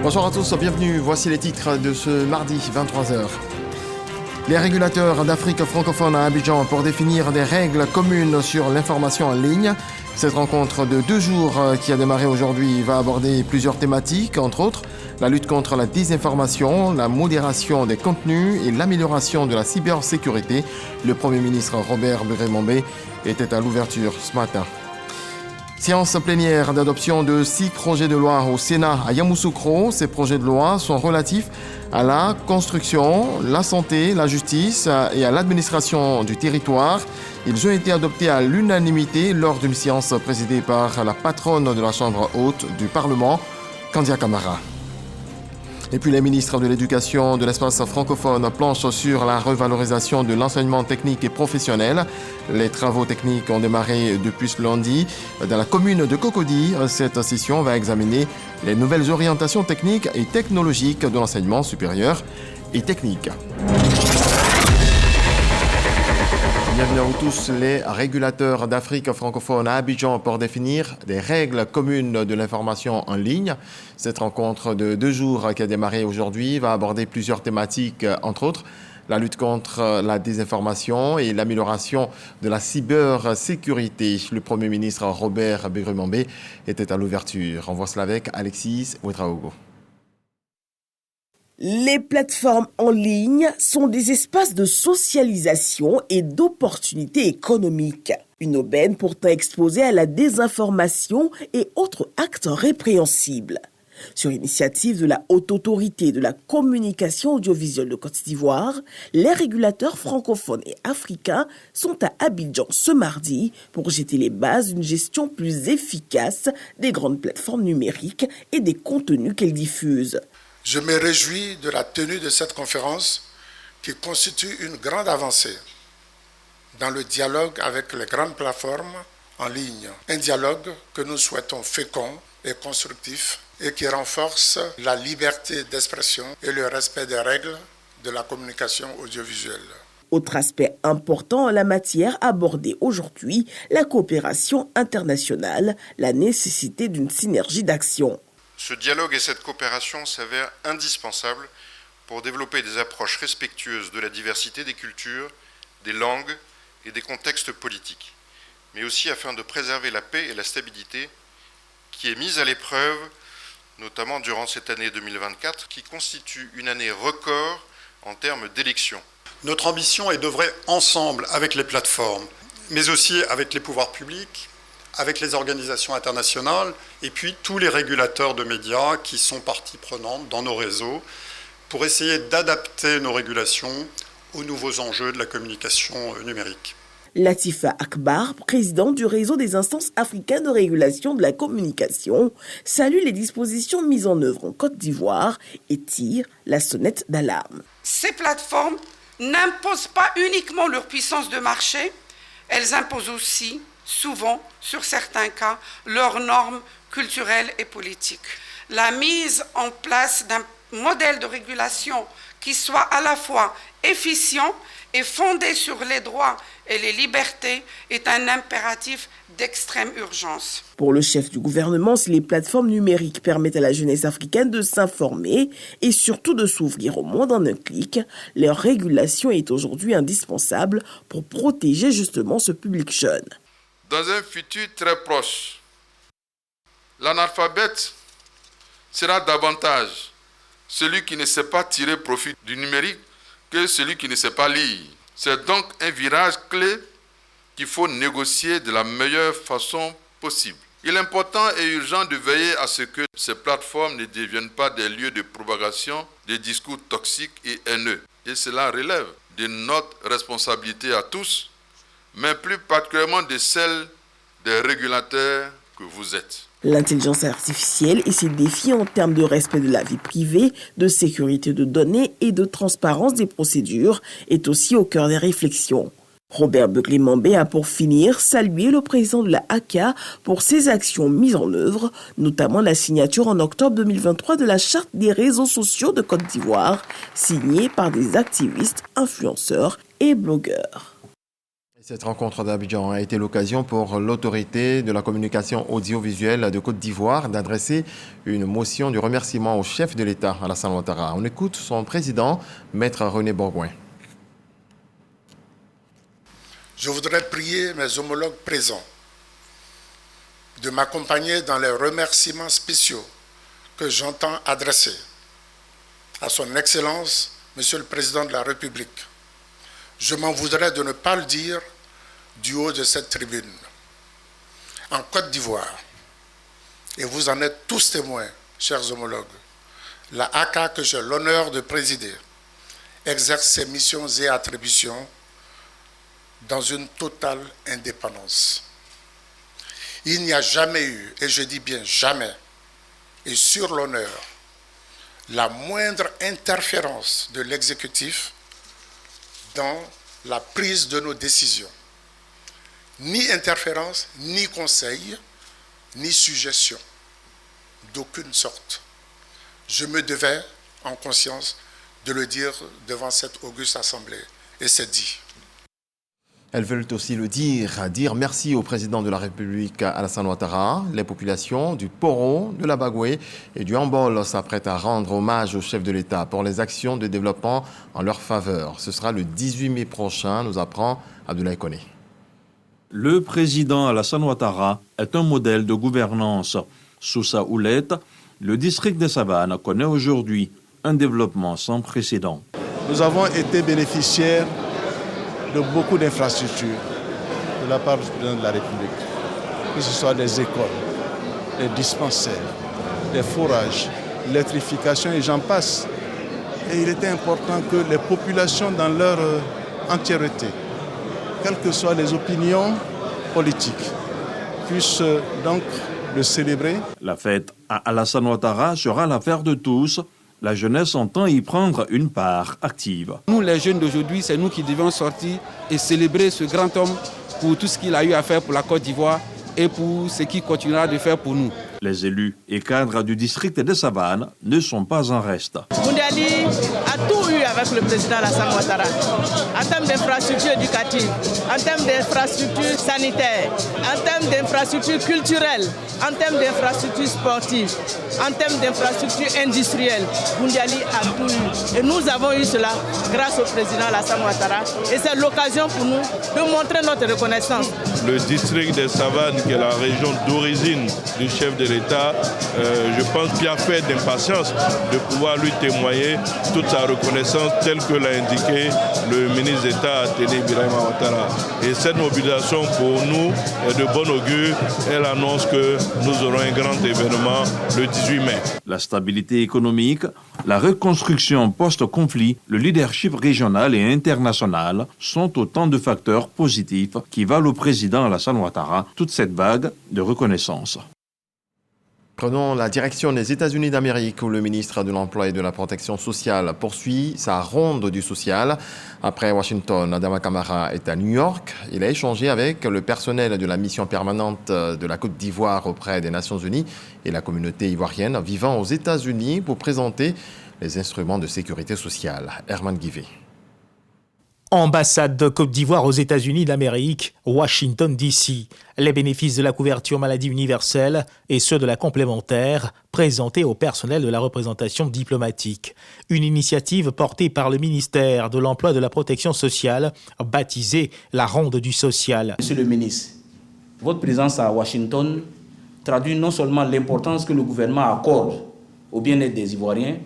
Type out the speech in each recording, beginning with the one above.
Bonjour à tous, bienvenue. Voici les titres de ce mardi 23h. Les régulateurs d'Afrique francophone à Abidjan pour définir des règles communes sur l'information en ligne. Cette rencontre de 2 jours qui a démarré aujourd'hui va aborder plusieurs thématiques, entre autres la lutte contre la désinformation, la modération des contenus et l'amélioration de la cybersécurité. Le Premier ministre Robert Biré-Mombé était à l'ouverture ce matin. Séance plénière d'adoption de 6 projets de loi au Sénat à Yamoussoukro. Ces projets de loi sont relatifs à la construction, la santé, la justice et à l'administration du territoire. Ils ont été adoptés à l'unanimité lors d'une séance présidée par la patronne de la Chambre haute du Parlement, Kandia Camara. Et puis les ministres de l'Éducation de l'espace francophone planchent sur la revalorisation de l'enseignement technique et professionnel. Les travaux techniques ont démarré depuis ce lundi. Dans la commune de Cocody, cette session va examiner les nouvelles orientations techniques et technologiques de l'enseignement supérieur et technique. Bienvenue à vous tous. Les régulateurs d'Afrique francophone à Abidjan pour définir des règles communes de l'information en ligne. Cette rencontre de 2 jours qui a démarré aujourd'hui va aborder plusieurs thématiques, entre autres la lutte contre la désinformation et l'amélioration de la cybersécurité. Le Premier ministre Robert Biré-Mombé était à l'ouverture. On voit cela avec Alexis Ouedraogo. Les plateformes en ligne sont des espaces de socialisation et d'opportunités économiques. Une aubaine pourtant exposée à la désinformation et autres actes répréhensibles. Sur initiative de la Haute Autorité de la Communication Audiovisuelle de Côte d'Ivoire, les régulateurs francophones et africains sont à Abidjan ce mardi pour jeter les bases d'une gestion plus efficace des grandes plateformes numériques et des contenus qu'elles diffusent. Je me réjouis de la tenue de cette conférence qui constitue une grande avancée dans le dialogue avec les grandes plateformes en ligne. Un dialogue que nous souhaitons fécond et constructif et qui renforce la liberté d'expression et le respect des règles de la communication audiovisuelle. Autre aspect important en la matière abordé aujourd'hui, la coopération internationale, la nécessité d'une synergie d'action. Ce dialogue et cette coopération s'avèrent indispensables pour développer des approches respectueuses de la diversité des cultures, des langues et des contextes politiques, mais aussi afin de préserver la paix et la stabilité qui est mise à l'épreuve, notamment durant cette année 2024, qui constitue une année record en termes d'élections. Notre ambition est d'œuvrer ensemble avec les plateformes, mais aussi avec les pouvoirs publics, avec les organisations internationales et puis tous les régulateurs de médias qui sont partie prenante dans nos réseaux pour essayer d'adapter nos régulations aux nouveaux enjeux de la communication numérique. Latifa Akbar, président du réseau des instances africaines de régulation de la communication, salue les dispositions mises en œuvre en Côte d'Ivoire et tire la sonnette d'alarme. Ces plateformes n'imposent pas uniquement leur puissance de marché, elles imposent aussi souvent, sur certains cas, leurs normes culturelles et politiques. La mise en place d'un modèle de régulation qui soit à la fois efficient et fondé sur les droits et les libertés est un impératif d'extrême urgence. Pour le chef du gouvernement, si les plateformes numériques permettent à la jeunesse africaine de s'informer et surtout de s'ouvrir au monde en un clic, leur régulation est aujourd'hui indispensable pour protéger justement ce public jeune. Dans un futur très proche, l'analphabète sera davantage celui qui ne sait pas tirer profit du numérique que celui qui ne sait pas lire. C'est donc un virage clé qu'il faut négocier de la meilleure façon possible. Il est important et urgent de veiller à ce que ces plateformes ne deviennent pas des lieux de propagation des discours toxiques et haineux. Et cela relève de notre responsabilité à tous, mais plus particulièrement de celle des régulateurs que vous êtes. L'intelligence artificielle et ses défis en termes de respect de la vie privée, de sécurité de données et de transparence des procédures est aussi au cœur des réflexions. Robert Biré-Mombé a pour finir salué le président de la ACA pour ses actions mises en œuvre, notamment la signature en octobre 2023 de la charte des réseaux sociaux de Côte d'Ivoire, signée par des activistes, influenceurs et blogueurs. Cette rencontre d'Abidjan a été l'occasion pour l'autorité de la communication audiovisuelle de Côte d'Ivoire d'adresser une motion de remerciement au chef de l'État, Alassane Ouattara. On écoute son président, Maître René Bourgoin. Je voudrais prier mes homologues présents de m'accompagner dans les remerciements spéciaux que j'entends adresser à son Excellence, Monsieur le Président de la République. Je m'en voudrais de ne pas le dire du haut de cette tribune. En Côte d'Ivoire, et vous en êtes tous témoins, chers homologues, la ACA que j'ai l'honneur de présider exerce ses missions et attributions dans une totale indépendance. Il n'y a jamais eu, et je dis bien jamais, et sur l'honneur, la moindre interférence de l'exécutif dans la prise de nos décisions. Ni interférence, ni conseil, ni suggestion, d'aucune sorte. Je me devais, en conscience, de le dire devant cette auguste assemblée, et c'est dit. Elles veulent aussi le dire merci au président de la République Alassane Ouattara. Les populations du Poro, de la Bagoué et du Hambol s'apprêtent à rendre hommage au chef de l'État pour les actions de développement en leur faveur. Ce sera le 18 mai prochain, nous apprend Abdoulaye Koné. Le président Alassane Ouattara est un modèle de gouvernance. Sous sa houlette, le district de Savanes connaît aujourd'hui un développement sans précédent. Nous avons été bénéficiaires de beaucoup d'infrastructures de la part du président de la République, que ce soit des écoles, des dispensaires, des forages, l'électrification et j'en passe. Et il était important que les populations dans leur entièreté, quelles que soient les opinions politiques, puissent donc le célébrer. La fête à Alassane Ouattara sera l'affaire de tous. La jeunesse entend y prendre une part active. Nous, les jeunes d'aujourd'hui, c'est nous qui devons sortir et célébrer ce grand homme pour tout ce qu'il a eu à faire pour la Côte d'Ivoire et pour ce qu'il continuera de faire pour nous. Les élus et cadres du district de Savanes ne sont pas en reste. Boundiali a tout eu avec le président Alassane Ouattara, en termes d'infrastructures éducatives, en termes d'infrastructures sanitaires, en termes d'infrastructures culturelles, en termes d'infrastructures sportives, en termes d'infrastructures industrielles. Boundiali a tout eu. Et nous avons eu cela grâce au président Alassane Ouattara. Et c'est l'occasion pour nous de montrer notre reconnaissance. Le district de Savanes, qui est la région d'origine du chef de l'État, je pense bien fait d'impatience de pouvoir lui témoigner toute sa reconnaissance telle que l'a indiqué le ministre d'État Téné Birahima Ouattara. Et cette mobilisation pour nous est de bon augure. Elle annonce que nous aurons un grand événement le 18 mai. La stabilité économique, la reconstruction post-conflit, le leadership régional et international sont autant de facteurs positifs qui valent au président Alassane Ouattara toute cette vague de reconnaissance. Prenons la direction des États-Unis d'Amérique où le ministre de l'Emploi et de la Protection sociale poursuit sa ronde du social. Après Washington, Adama Kamara est à New York. Il a échangé avec le personnel de la mission permanente de la Côte d'Ivoire auprès des Nations Unies et la communauté ivoirienne vivant aux États-Unis pour présenter les instruments de sécurité sociale. Herman Guivet. Ambassade de Côte d'Ivoire aux États-Unis d'Amérique, Washington DC. Les bénéfices de la couverture maladie universelle et ceux de la complémentaire présentés au personnel de la représentation diplomatique. Une initiative portée par le ministère de l'Emploi et de la Protection sociale, baptisée la Ronde du social. Monsieur le ministre, votre présence à Washington traduit non seulement l'importance que le gouvernement accorde au bien-être des Ivoiriens,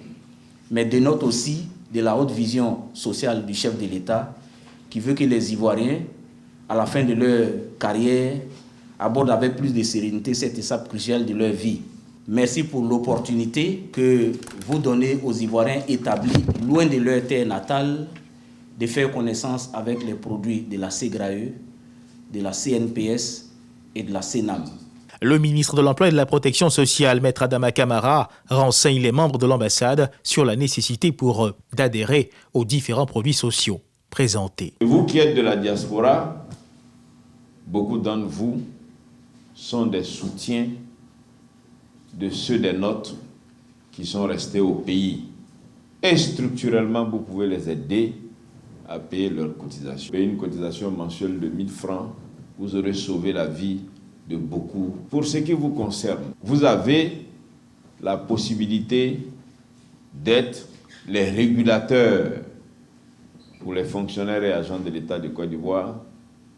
mais dénote aussi de la haute vision sociale du chef de l'État qui veut que les Ivoiriens, à la fin de leur carrière, abordent avec plus de sérénité cette étape cruciale de leur vie. Merci pour l'opportunité que vous donnez aux Ivoiriens établis loin de leur terre natale de faire connaissance avec les produits de la CEGRAE, de la CNPS et de la CENAM. Le ministre de l'Emploi et de la Protection sociale, Maître Adama Kamara, renseigne les membres de l'ambassade sur la nécessité pour eux d'adhérer aux différents produits sociaux présentés. Vous qui êtes de la diaspora, beaucoup d'entre vous sont des soutiens de ceux des nôtres qui sont restés au pays. Et structurellement, vous pouvez les aider à payer leur cotisation. Payer une cotisation mensuelle de 1000 francs, vous aurez sauvé la vie de beaucoup. Pour ce qui vous concerne, vous avez la possibilité d'être les régulateurs pour les fonctionnaires et agents de l'État de Côte d'Ivoire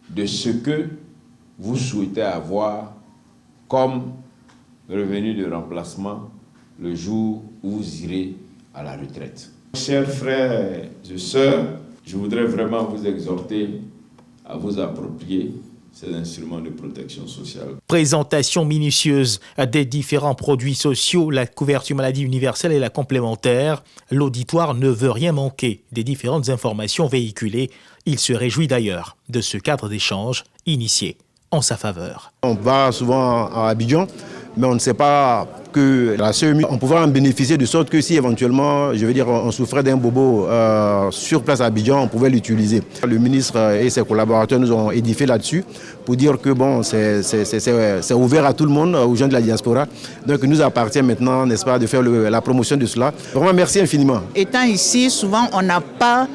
de ce que vous souhaitez avoir comme revenu de remplacement le jour où vous irez à la retraite. Chers frères et sœurs, je voudrais vraiment vous exhorter à vous approprier ces instruments de protection sociale. Présentation minutieuse des différents produits sociaux, la couverture maladie universelle et la complémentaire. L'auditoire ne veut rien manquer des différentes informations véhiculées. Il se réjouit d'ailleurs de ce cadre d'échange initié en sa faveur. On va souvent à Abidjan, mais on ne sait pas que la CEMU, on pouvait en bénéficier de sorte que si éventuellement, on souffrait d'un bobo sur place à Abidjan, on pouvait l'utiliser. Le ministre et ses collaborateurs nous ont édifié là-dessus pour dire que bon, c'est ouvert à tout le monde, aux gens de la diaspora. Donc il nous appartient maintenant, n'est-ce pas, de faire la promotion de cela. Vraiment, merci infiniment. Étant ici, souvent on n'a pas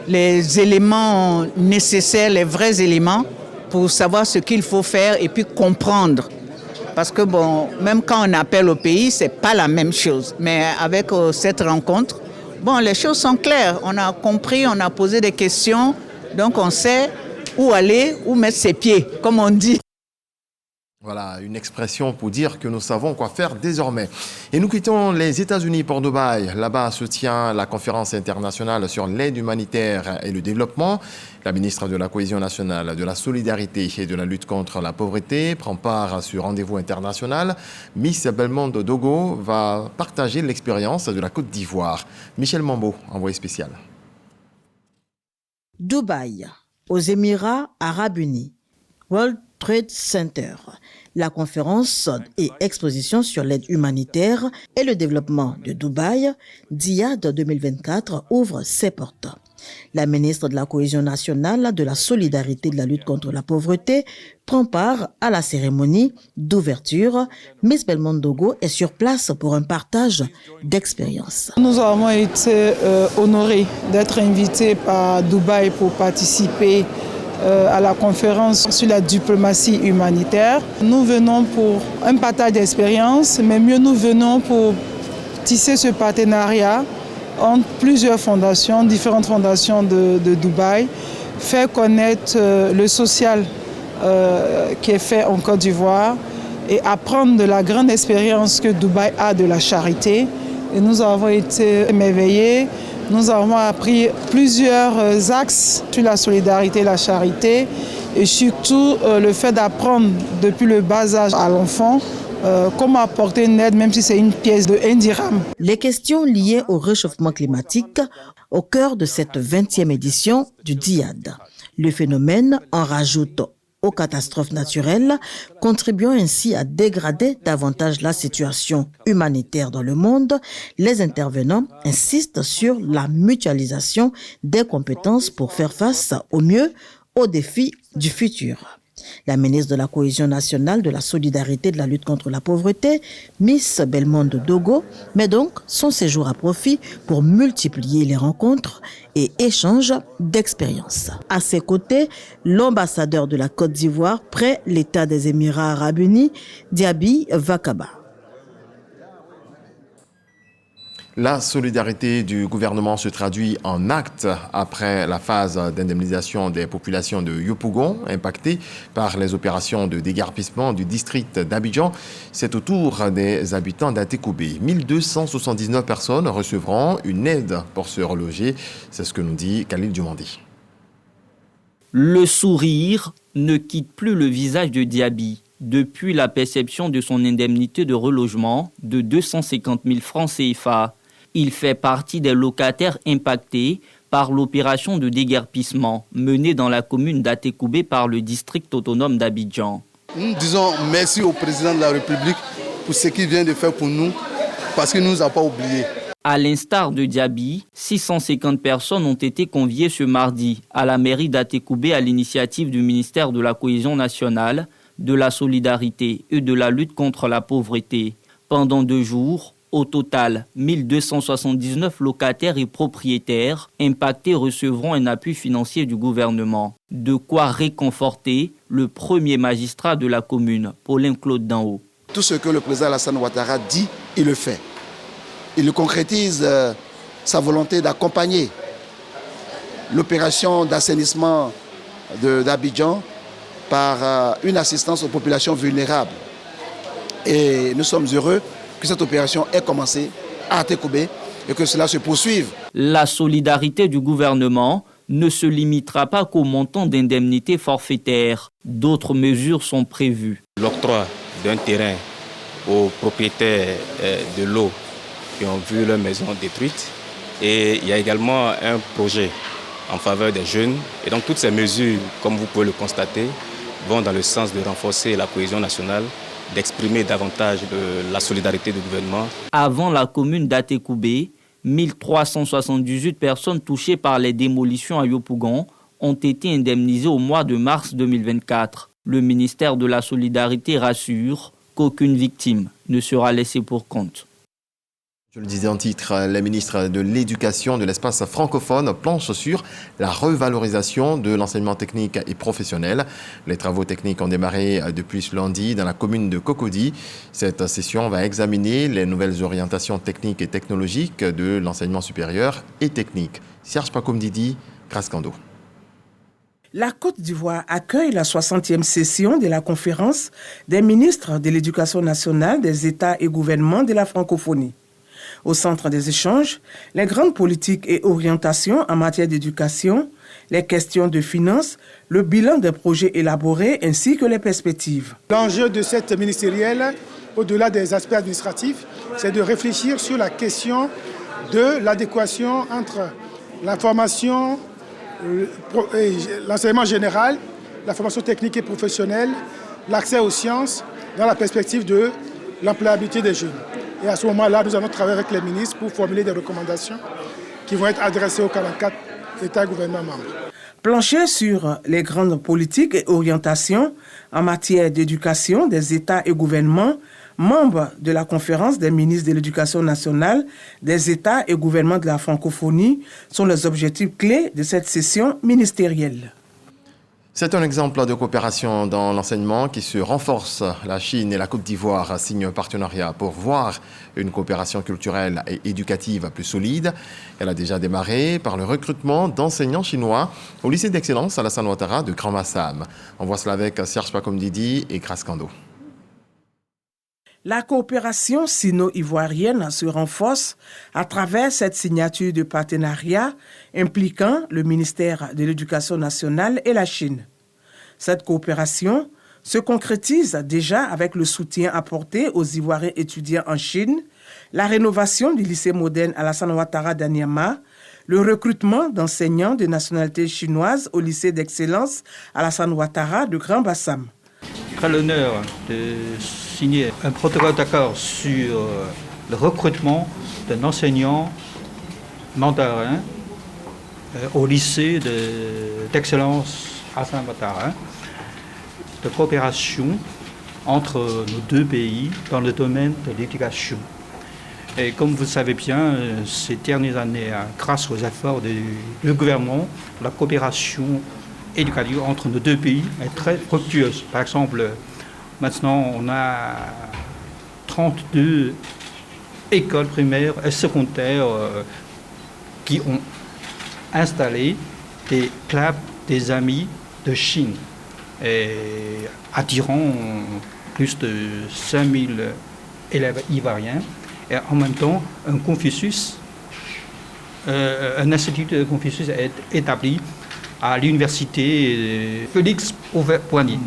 les éléments nécessaires, les vrais éléments pour savoir ce qu'il faut faire et puis comprendre. Parce que bon, même quand on appelle au pays, c'est pas la même chose. Mais avec cette rencontre, bon, les choses sont claires. On a compris, on a posé des questions, donc on sait où aller, où mettre ses pieds, comme on dit. Voilà, une expression pour dire que nous savons quoi faire désormais. Et nous quittons les États-Unis pour Dubaï. Là-bas se tient la conférence internationale sur l'aide humanitaire et le développement. La ministre de la Cohésion nationale, de la solidarité et de la lutte contre la pauvreté prend part à ce rendez-vous international. Miss Belmondo Dogo va partager l'expérience de la Côte d'Ivoire. Michel Mambo, envoyé spécial. Dubaï, aux Émirats Arabes Unis. World Trade Center. La conférence et exposition sur l'aide humanitaire et le développement de Dubaï, DIAD 2024, ouvre ses portes. La ministre de la Cohésion nationale, de la solidarité et de la lutte contre la pauvreté prend part à la cérémonie d'ouverture. Miss Belmondo Dogo est sur place pour un partage d'expérience. Nous avons été honorés d'être invités par Dubaï pour participer à la conférence sur la diplomatie humanitaire. Nous venons pour un partage d'expérience, mais mieux nous venons pour tisser ce partenariat entre plusieurs fondations, différentes fondations de Dubaï, faire connaître le social qui est fait en Côte d'Ivoire et apprendre de la grande expérience que Dubaï a de la charité. Et nous avons été émerveillés. Nous avons appris plusieurs axes sur la solidarité et la charité et surtout le fait d'apprendre depuis le bas âge à l'enfant comment apporter une aide même si c'est une pièce de 1 dirham. Les questions liées au réchauffement climatique au cœur de cette 20e édition du DIAD. Le phénomène en rajoute aux catastrophes naturelles, contribuant ainsi à dégrader davantage la situation humanitaire dans le monde. Les intervenants insistent sur la mutualisation des compétences pour faire face au mieux aux défis du futur. La ministre de la Cohésion nationale, de la solidarité et de la lutte contre la pauvreté, Miss Belmondo Dogo, met donc son séjour à profit pour multiplier les rencontres et échanges d'expériences. À ses côtés, l'ambassadeur de la Côte d'Ivoire près l'État des Émirats Arabes Unis, Diaby Vakaba. La solidarité du gouvernement se traduit en actes après la phase d'indemnisation des populations de Yopougon impactées par les opérations de déguerpissement du district d'Abidjan. C'est au tour des habitants d'Atekoubé. 1279 personnes recevront une aide pour se reloger. C'est ce que nous dit Khalil Diomandi. Le sourire ne quitte plus le visage de Diaby depuis la perception de son indemnité de relogement de 250 000 francs CFA. Il fait partie des locataires impactés par l'opération de déguerpissement menée dans la commune d'Atekoubé par le district autonome d'Abidjan. Nous disons merci au président de la République pour ce qu'il vient de faire pour nous, parce qu'il ne nous a pas oubliés. À l'instar de Diaby, 650 personnes ont été conviées ce mardi à la mairie d'Atekoubé à l'initiative du ministère de la Cohésion nationale, de la solidarité et de la lutte contre la pauvreté. Pendant 2 jours, Au total, 1279 locataires et propriétaires impactés recevront un appui financier du gouvernement. De quoi réconforter le premier magistrat de la commune, Paulin Claude Danhaut. Tout ce que le président Alassane Ouattara dit, il le fait. Il concrétise sa volonté d'accompagner l'opération d'assainissement d'Abidjan par une assistance aux populations vulnérables. Et nous sommes heureux que cette opération ait commencé à Atekoubé et que cela se poursuive. La solidarité du gouvernement ne se limitera pas qu'au montant d'indemnités forfaitaires. D'autres mesures sont prévues. L'octroi d'un terrain aux propriétaires de l'eau qui ont vu leur maison détruite. Et il y a également un projet en faveur des jeunes. Et donc toutes ces mesures, comme vous pouvez le constater, vont dans le sens de renforcer la cohésion nationale, d'exprimer davantage de la solidarité du gouvernement. Avant la commune d'Atekoubé, 1378 personnes touchées par les démolitions à Yopougon ont été indemnisées au mois de mars 2024. Le ministère de la Solidarité rassure qu'aucune victime ne sera laissée pour compte. Je le disais en titre, la ministre de l'Éducation de l'espace francophone planche sur la revalorisation de l'enseignement technique et professionnel. Les travaux techniques ont démarré depuis ce lundi dans la commune de Cocody. Cette session va examiner les nouvelles orientations techniques et technologiques de l'enseignement supérieur et technique. Serge Pakoum-Didi, Grascando. La Côte d'Ivoire accueille la 60e session de la conférence des ministres de l'Éducation nationale des États et gouvernements de la francophonie. Au centre des échanges, les grandes politiques et orientations en matière d'éducation, les questions de finances, le bilan des projets élaborés ainsi que les perspectives. L'enjeu de cette ministérielle, au-delà des aspects administratifs, c'est de réfléchir sur la question de l'adéquation entre la formation, l'enseignement général, la formation technique et professionnelle, l'accès aux sciences dans la perspective de l'employabilité des jeunes. Et à ce moment-là, nous allons travailler avec les ministres pour formuler des recommandations qui vont être adressées aux 44 États et gouvernements membres. Plancher sur les grandes politiques et orientations en matière d'éducation des États et gouvernements membres de la conférence des ministres de l'Éducation nationale des États et gouvernements de la francophonie sont les objectifs clés de cette session ministérielle. C'est un exemple de coopération dans l'enseignement qui se renforce. La Chine et la Côte d'Ivoire signent un partenariat pour voir une coopération culturelle et éducative plus solide. Elle a déjà démarré par le recrutement d'enseignants chinois au lycée d'excellence Alassane Ouattara de Grand Massam. On voit cela avec Serge Pakoum-Didi et Grascando. La coopération sino-ivoirienne se renforce à travers cette signature de partenariat impliquant le ministère de l'Éducation nationale et la Chine. Cette coopération se concrétise déjà avec le soutien apporté aux Ivoiriens étudiants en Chine, la rénovation du lycée moderne Alassane Ouattara d'Anyama, le recrutement d'enseignants de nationalité chinoise au lycée d'excellence Alassane Ouattara de Grand Bassam. J'ai l'honneur de signer un protocole d'accord sur le recrutement d'un enseignant mandarin au lycée d'excellence Alassane Ouattara, de coopération entre nos deux pays dans le domaine de l'éducation. Et comme vous le savez bien, ces dernières années, grâce aux efforts du gouvernement, la coopération éducative entre nos deux pays est très fructueuse. Par exemple, maintenant, on a 32 écoles primaires et secondaires qui ont installé des clubs des amis de Chine, et attirant plus de 5000 élèves ivoiriens. Et en même temps, un institut de Confucius est établi à l'université Félix Houphouët-Boigny.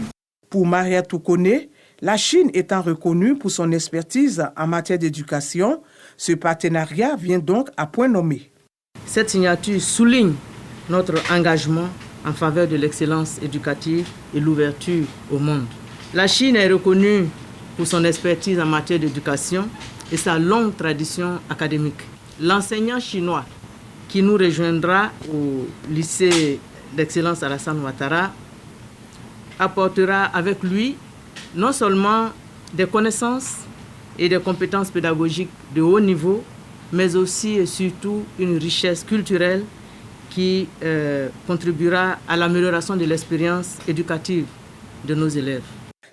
Pour Maria Toukone, la Chine étant reconnue pour son expertise en matière d'éducation, ce partenariat vient donc à point nommé. Cette signature souligne notre engagement en faveur de l'excellence éducative et l'ouverture au monde. La Chine est reconnue pour son expertise en matière d'éducation et sa longue tradition académique. L'enseignant chinois qui nous rejoindra au lycée d'excellence Alassane Ouattara apportera avec lui non seulement des connaissances et des compétences pédagogiques de haut niveau, mais aussi et surtout une richesse culturelle qui contribuera à l'amélioration de l'expérience éducative de nos élèves.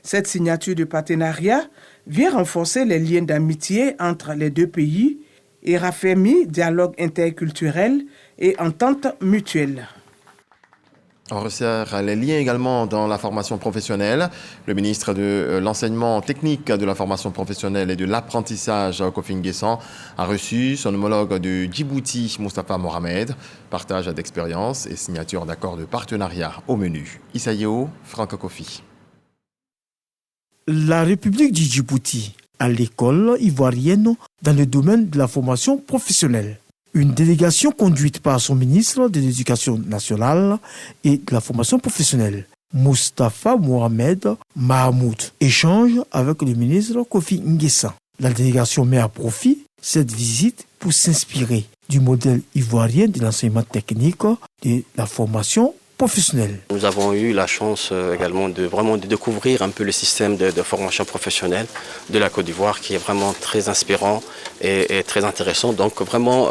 Cette signature de partenariat vient renforcer les liens d'amitié entre les deux pays et raffermir dialogue interculturel et entente mutuelle. On resserre les liens également dans la formation professionnelle. Le ministre de l'Enseignement technique, de la formation professionnelle et de l'apprentissage, Kofi N'Guessan, a reçu son homologue de Djibouti, Moustapha Mohamed. Partage d'expériences et signature d'accords de partenariat au menu. Issa Yeo, Franck Kofi. La République du Djibouti à l'école ivoirienne dans le domaine de la formation professionnelle. Une délégation conduite par son ministre de l'Éducation nationale et de la formation professionnelle, Moustapha Mohamed Mahmoud, échange avec le ministre Kofi N'Guessan. La délégation met à profit cette visite pour s'inspirer du modèle ivoirien de l'enseignement technique et de la formation professionnelle. Nous avons eu la chance également de découvrir un peu le système de formation professionnelle de la Côte d'Ivoire qui est vraiment très inspirant et très intéressant. Donc vraiment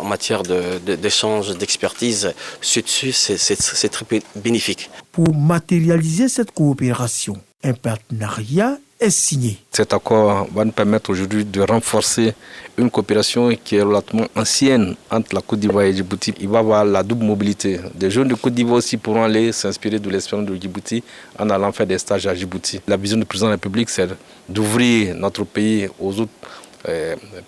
en matière d'échange, d'expertise, c'est très bénéfique. Pour matérialiser cette coopération, un partenariat est signé. Cet accord va nous permettre aujourd'hui de renforcer une coopération qui est relativement ancienne entre la Côte d'Ivoire et Djibouti. Il va y avoir la double mobilité. Des jeunes de Côte d'Ivoire aussi pourront aller s'inspirer de l'expérience de Djibouti en allant faire des stages à Djibouti. La vision du président de la République, c'est d'ouvrir notre pays aux autres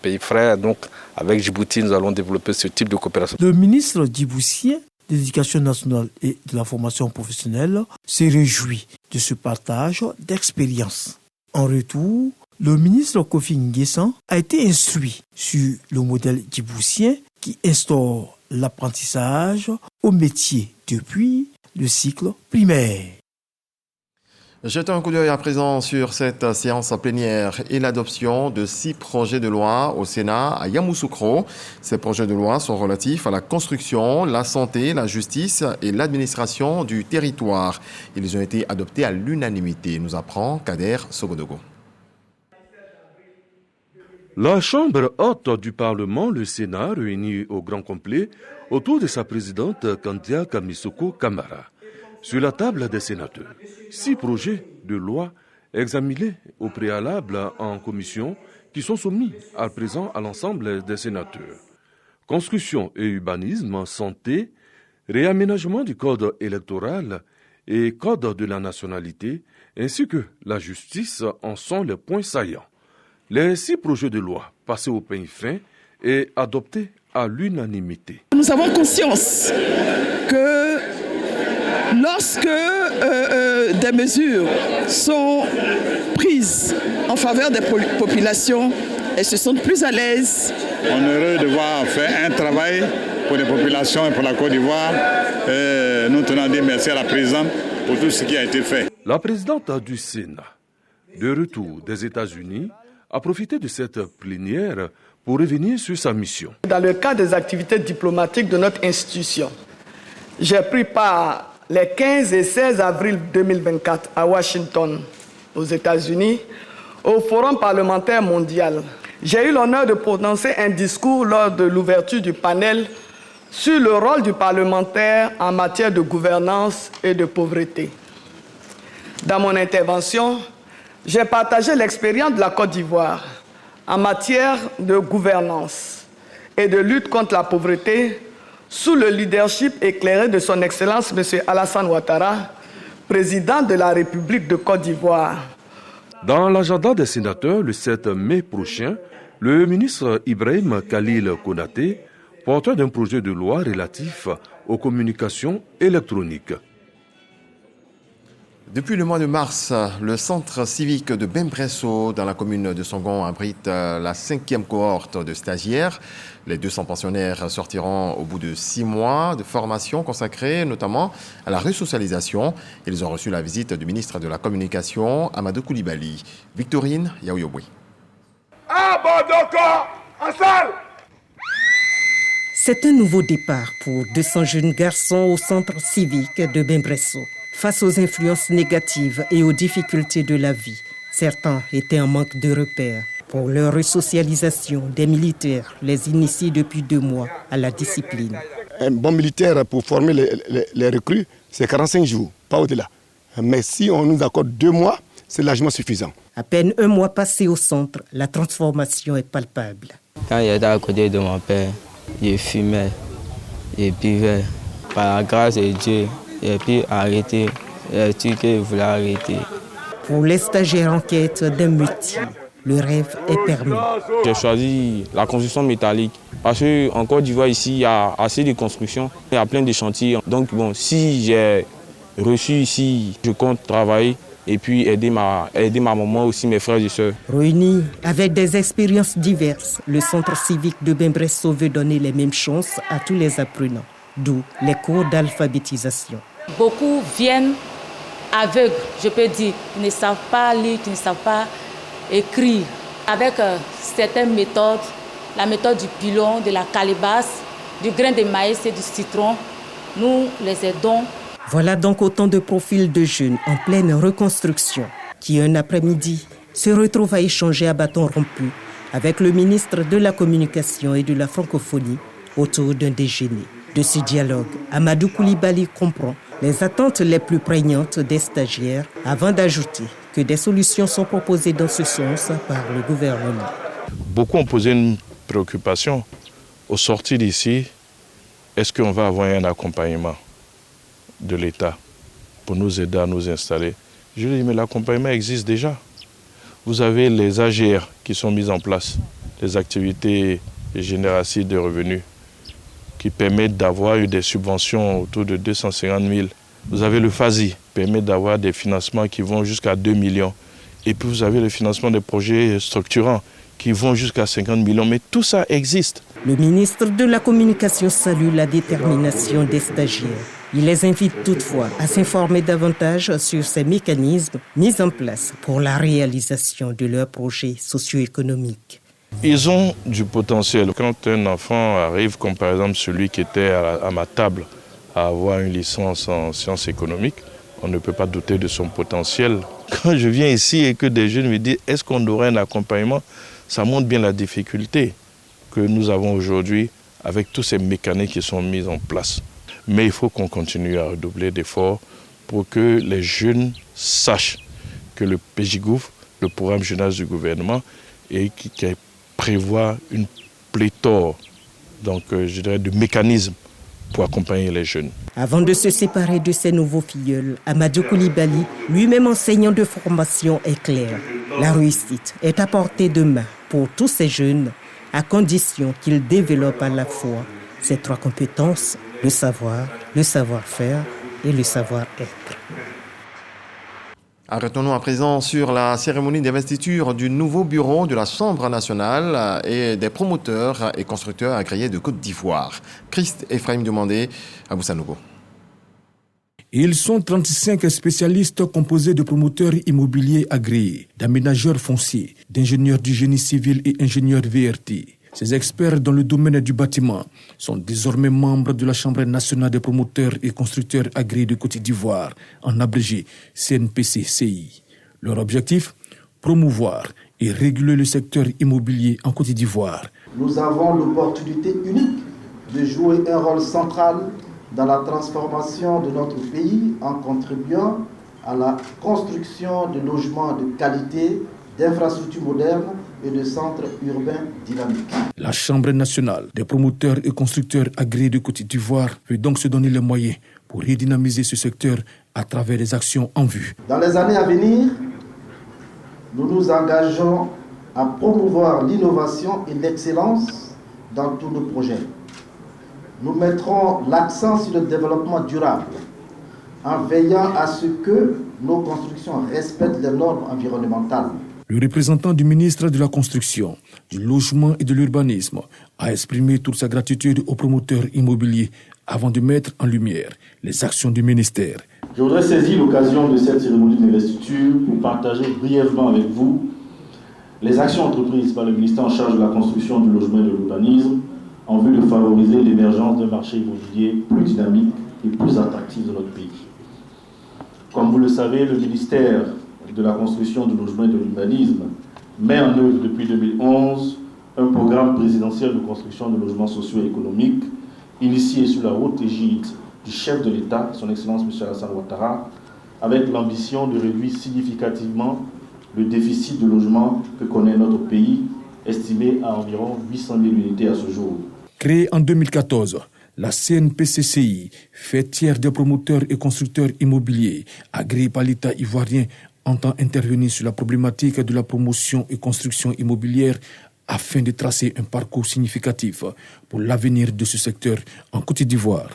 pays frères. Donc avec Djibouti, nous allons développer ce type de coopération. Le ministre djiboutien de l'Éducation nationale et de la formation professionnelle se réjouit de ce partage d'expériences. En retour, le ministre Kofi N'Guessan a été instruit sur le modèle djiboutien qui instaure l'apprentissage au métier depuis le cycle primaire. Jetons un coup d'œil à présent sur cette séance plénière et l'adoption de 6 projets de loi au Sénat à Yamoussoukro. Ces projets de loi sont relatifs à la construction, la santé, la justice et l'administration du territoire. Ils ont été adoptés à l'unanimité, nous apprend Kader Sogodogo. La Chambre haute du Parlement, le Sénat, réunie au grand complet autour de sa présidente Kandia Kamisoko Kamara. Sur la table des sénateurs, 6 projets de loi examinés au préalable en commission qui sont soumis à présent à l'ensemble des sénateurs. Construction et urbanisme, santé, réaménagement du code électoral et code de la nationalité, ainsi que la justice en sont les points saillants. Les 6 projets de loi passés au peigne fin et adoptés à l'unanimité. Nous avons conscience que lorsque des mesures sont prises en faveur des populations, elles se sentent plus à l'aise. On est heureux de voir faire un travail pour les populations et pour la Côte d'Ivoire. Nous tenons à dire merci à la présidente pour tout ce qui a été fait. La présidente du Sénat, de retour des États-Unis, a profité de cette plénière pour revenir sur sa mission. Dans le cadre des activités diplomatiques de notre institution, j'ai pris part les 15 et 16 avril 2024 à Washington, aux États-Unis, au Forum parlementaire mondial. J'ai eu l'honneur de prononcer un discours lors de l'ouverture du panel sur le rôle du parlementaire en matière de gouvernance et de pauvreté. Dans mon intervention, j'ai partagé l'expérience de la Côte d'Ivoire en matière de gouvernance et de lutte contre la pauvreté sous le leadership éclairé de son Excellence M. Alassane Ouattara, président de la République de Côte d'Ivoire. Dans l'agenda des sénateurs, le 7 mai prochain, le ministre Ibrahim Khalil Konaté, porteur d'un projet de loi relatif aux communications électroniques. Depuis le mois de mars, le centre civique de Bembresso, dans la commune de Songon, abrite la 5e cohorte de stagiaires. Les 200 pensionnaires sortiront au bout de 6 mois de formation consacrée notamment à la resocialisation. Ils ont reçu la visite du ministre de la Communication, Amadou Koulibaly. Victorine Yaouyoboué. En salle! C'est un nouveau départ pour 200 jeunes garçons au centre civique de Bembresso. Face aux influences négatives et aux difficultés de la vie, certains étaient en manque de repères. Pour leur resocialisation, des militaires les initient depuis 2 mois à la discipline. Un bon militaire pour former les recrues, c'est 45 jours, pas au-delà. Mais si on nous accorde 2 mois, c'est largement suffisant. À peine 1 mois passé au centre, la transformation est palpable. Quand j'étais à côté de mon père, je fumais, je buvais. Par la grâce de Dieu, j'ai pu arrêter les trucs que je voulais arrêter. Pour les stagiaires en quête d'un métier, le rêve est permis. J'ai choisi la construction métallique parce qu'en Côte d'Ivoire, ici, il y a assez de construction, il y a plein de chantiers. Donc, bon, si j'ai reçu ici, je compte travailler et puis aider ma maman, aussi mes frères et sœurs. Réunis avec des expériences diverses, le centre civique de Bembresso veut donner les mêmes chances à tous les apprenants, d'où les cours d'alphabétisation. Beaucoup viennent aveugles, je peux dire, qui ne savent pas lire, qui ne savent pas écrire. Avec certaines méthodes, la méthode du pilon, de la calebasse, du grain de maïs et du citron, nous les aidons. Voilà donc autant de profils de jeunes en pleine reconstruction qui, un après-midi, se retrouvent à échanger à bâton rompu avec le ministre de la Communication et de la Francophonie autour d'un déjeuner. De ce dialogue, Amadou Koulibaly comprend les attentes les plus prégnantes des stagiaires avant d'ajouter que des solutions sont proposées dans ce sens par le gouvernement. Beaucoup ont posé une préoccupation. Au sortir d'ici, est-ce qu'on va avoir un accompagnement de l'État pour nous aider à nous installer? Je lui dis, mais l'accompagnement existe déjà. Vous avez les AGR qui sont mises en place, les activités génératives de revenus, qui permettent d'avoir des subventions autour de 250 000. Vous avez le FASI, qui permet d'avoir des financements qui vont jusqu'à 2 millions. Et puis vous avez le financement des projets structurants qui vont jusqu'à 50 millions. Mais tout ça existe. Le ministre de la Communication salue la détermination des stagiaires. Il les invite toutefois à s'informer davantage sur ces mécanismes mis en place pour la réalisation de leurs projets socio-économiques. Ils ont du potentiel. Quand un enfant arrive, comme par exemple celui qui était à ma table, à avoir une licence en sciences économiques, on ne peut pas douter de son potentiel. Quand je viens ici et que des jeunes me disent « est-ce qu'on aurait un accompagnement ?» ça montre bien la difficulté que nous avons aujourd'hui avec tous ces mécaniques qui sont mis en place. Mais il faut qu'on continue à redoubler d'efforts pour que les jeunes sachent que le PJGOUV, le programme jeunesse du gouvernement, et qui prévoit une pléthore de mécanismes pour accompagner les jeunes. Avant de se séparer de ses nouveaux filleuls, Amadou Koulibaly, lui-même enseignant de formation, est clair. La réussite est à portée de main pour tous ces jeunes, à condition qu'ils développent à la fois ces 3 compétences, le savoir, le savoir-faire et le savoir-être. Arrêtons-nous à présent sur la cérémonie d'investiture du nouveau bureau de la Chambre nationale et des promoteurs et constructeurs agréés de Côte d'Ivoire. Christ Ephraim Demandé à Boussanogo. Ils sont 35 spécialistes composés de promoteurs immobiliers agréés, d'aménageurs fonciers, d'ingénieurs du génie civil et ingénieurs VRT. Ces experts dans le domaine du bâtiment sont désormais membres de la Chambre nationale des promoteurs et constructeurs agréés de Côte d'Ivoire, en abrégé CNPC-CI. Leur objectif, promouvoir et réguler le secteur immobilier en Côte d'Ivoire. Nous avons l'opportunité unique de jouer un rôle central dans la transformation de notre pays en contribuant à la construction de logements de qualité, d'infrastructures modernes et de centres urbains dynamiques. La Chambre nationale des promoteurs et constructeurs agréés de Côte d'Ivoire veut donc se donner les moyens pour redynamiser ce secteur à travers des actions en vue. Dans les années à venir, nous nous engageons à promouvoir l'innovation et l'excellence dans tous nos projets. Nous mettrons l'accent sur le développement durable en veillant à ce que nos constructions respectent les normes environnementales. Le représentant du ministre de la Construction, du Logement et de l'Urbanisme a exprimé toute sa gratitude aux promoteurs immobiliers avant de mettre en lumière les actions du ministère. Je voudrais saisir l'occasion de cette cérémonie d'investiture pour partager brièvement avec vous les actions entreprises par le ministère en charge de la construction, du logement et de l'urbanisme en vue de favoriser l'émergence d'un marché immobilier plus dynamique et plus attractif de notre pays. Comme vous le savez, le ministère de la construction, du logement et de l'urbanisme met en œuvre depuis 2011 un programme présidentiel de construction de logements sociaux et économiques initié sous la haute égide du chef de l'État, son Excellence M. Alassane Ouattara, avec l'ambition de réduire significativement le déficit de logement que connaît notre pays, estimé à environ 800 000 unités à ce jour. Créée en 2014, la CNPCCI, fêtière des promoteurs et constructeurs immobiliers, agréée par l'État ivoirien, entend intervenir sur la problématique de la promotion et construction immobilière afin de tracer un parcours significatif pour l'avenir de ce secteur en Côte d'Ivoire.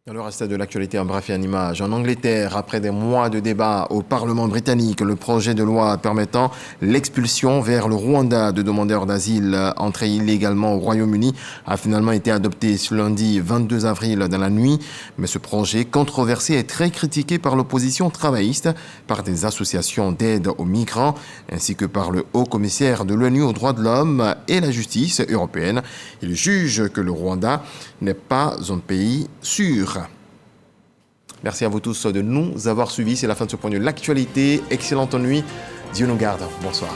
Dans le reste de l'actualité en bref et en images, en Angleterre, après des mois de débats au Parlement britannique, le projet de loi permettant l'expulsion vers le Rwanda de demandeurs d'asile entrés illégalement au Royaume-Uni a finalement été adopté ce lundi 22 avril dans la nuit. Mais ce projet controversé est très critiqué par l'opposition travailliste, par des associations d'aide aux migrants, ainsi que par le haut-commissaire de l'ONU aux droits de l'homme et la justice européenne. Il juge que le Rwanda n'est pas un pays sûr. Merci à vous tous de nous avoir suivis. C'est la fin de ce point de l'actualité. Excellente nuit. Dieu nous garde. Bonsoir.